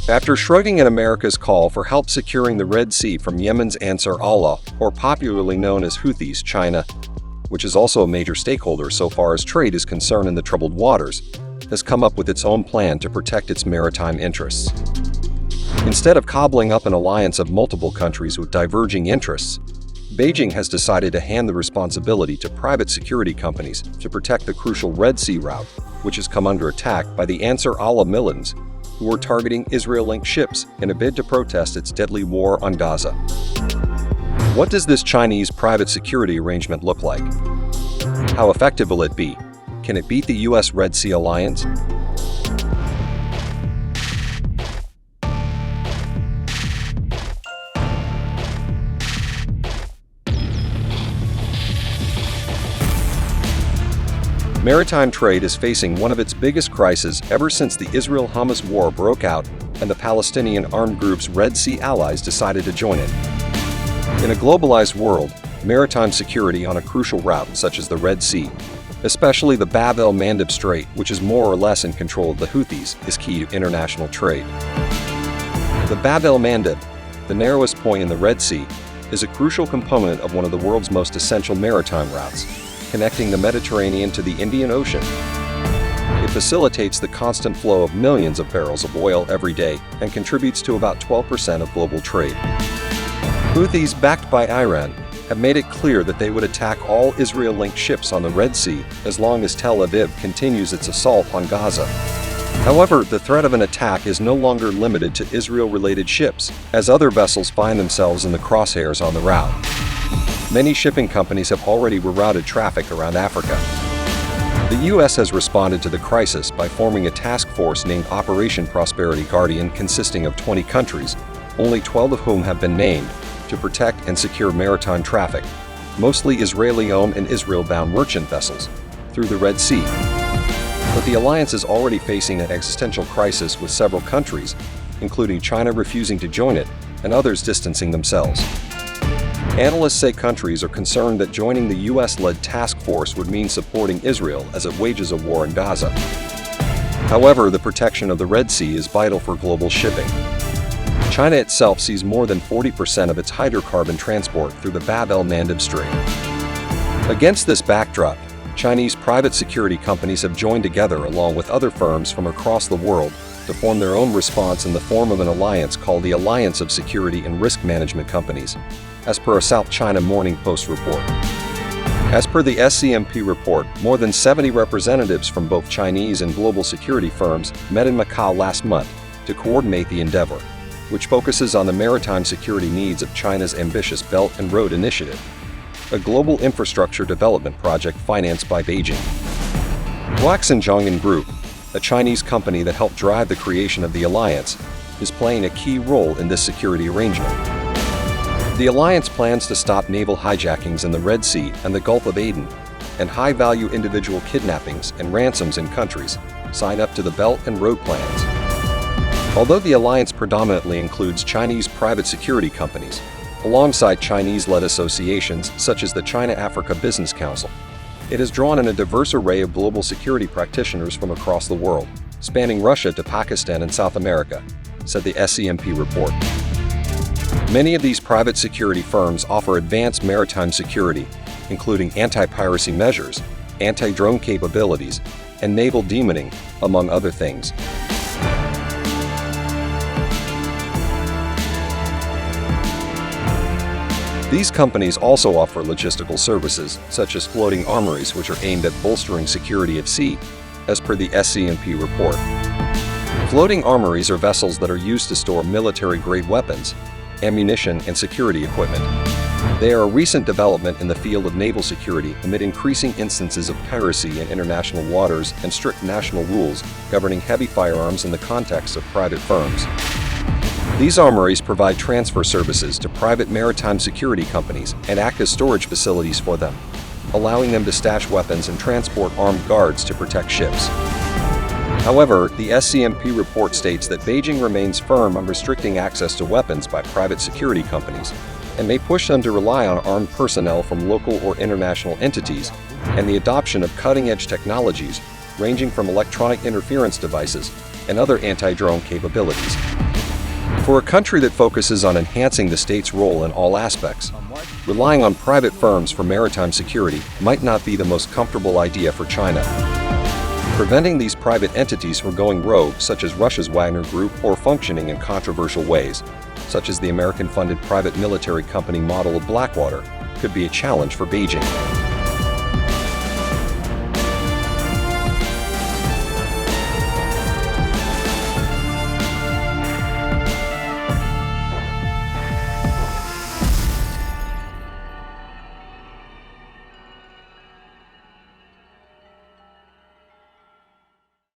After shrugging at America's call for help securing the Red Sea from Yemen's Ansar, or popularly known as Houthis, China, which is also a major stakeholder so far as trade is concerned in the troubled waters, has come up with its own plan to protect its maritime interests. Instead of cobbling up an alliance of multiple countries with diverging interests, Beijing has decided to hand the responsibility to private security companies to protect the crucial Red Sea route, which has come under attack by the Ansar militants, who are targeting Israel-linked ships in a bid to protest its deadly war on Gaza. What does this Chinese private security arrangement look like? How effective will it be? Can it beat the U.S. Red Sea Alliance? Maritime trade is facing one of its biggest crises ever since the Israel-Hamas war broke out and the Palestinian armed group's Red Sea allies decided to join it. In a globalized world, maritime security on a crucial route such as the Red Sea, especially the Bab el-Mandeb Strait, which is more or less in control of the Houthis, is key to international trade. The Bab el-Mandeb, the narrowest point in the Red Sea, is a crucial component of one of the world's most essential maritime routes, connecting the Mediterranean to the Indian Ocean. It facilitates the constant flow of millions of barrels of oil every day and contributes to about 12% of global trade. Houthis, backed by Iran, have made it clear that they would attack all Israel-linked ships on the Red Sea as long as Tel Aviv continues its assault on Gaza. However, the threat of an attack is no longer limited to Israel-related ships, as other vessels find themselves in the crosshairs on the route. Many shipping companies have already rerouted traffic around Africa. The U.S. has responded to the crisis by forming a task force named Operation Prosperity Guardian consisting of 20 countries, only 12 of whom have been named, to protect and secure maritime traffic, mostly Israeli-owned and Israel-bound merchant vessels, through the Red Sea. But the alliance is already facing an existential crisis with several countries, including China refusing to join it and others distancing themselves. Analysts say countries are concerned that joining the U.S.-led task force would mean supporting Israel as it wages a war in Gaza. However, the protection of the Red Sea is vital for global shipping. China itself sees more than 40% of its hydrocarbon transport through the Bab el-Mandeb Strait. Against this backdrop, Chinese private security companies have joined together along with other firms from across the world to form their own response in the form of an alliance called the Alliance of Security and Risk Management Companies, as per a South China Morning Post report. As per the SCMP report, more than 70 representatives from both Chinese and global security firms met in Macau last month to coordinate the endeavor, which focuses on the maritime security needs of China's ambitious Belt and Road Initiative, a global infrastructure development project financed by Beijing. Zhongin Group, a Chinese company that helped drive the creation of the alliance, is playing a key role in this security arrangement. The alliance plans to stop naval hijackings in the Red Sea and the Gulf of Aden, and high-value individual kidnappings and ransoms in countries sign up to the Belt and Road plans. Although the alliance predominantly includes Chinese private security companies, alongside Chinese-led associations such as the China-Africa Business Council, it has drawn in a diverse array of global security practitioners from across the world, spanning Russia to Pakistan and South America, said the SCMP report. Many of these private security firms offer advanced maritime security, including anti-piracy measures, anti-drone capabilities, and naval demoning, among other things. These companies also offer logistical services, such as floating armories, which are aimed at bolstering security at sea, as per the SCMP report. Floating armories are vessels that are used to store military-grade weapons, ammunition, and security equipment. They are a recent development in the field of naval security amid increasing instances of piracy in international waters and strict national rules governing heavy firearms in the context of private firms. These armories provide transfer services to private maritime security companies and act as storage facilities for them, allowing them to stash weapons and transport armed guards to protect ships. However, the SCMP report states that Beijing remains firm on restricting access to weapons by private security companies and may push them to rely on armed personnel from local or international entities and the adoption of cutting-edge technologies ranging from electronic interference devices and other anti-drone capabilities. For a country that focuses on enhancing the state's role in all aspects, relying on private firms for maritime security might not be the most comfortable idea for China. Preventing these private entities from going rogue, such as Russia's Wagner Group, or functioning in controversial ways, such as the American-funded private military company model of Blackwater, could be a challenge for Beijing.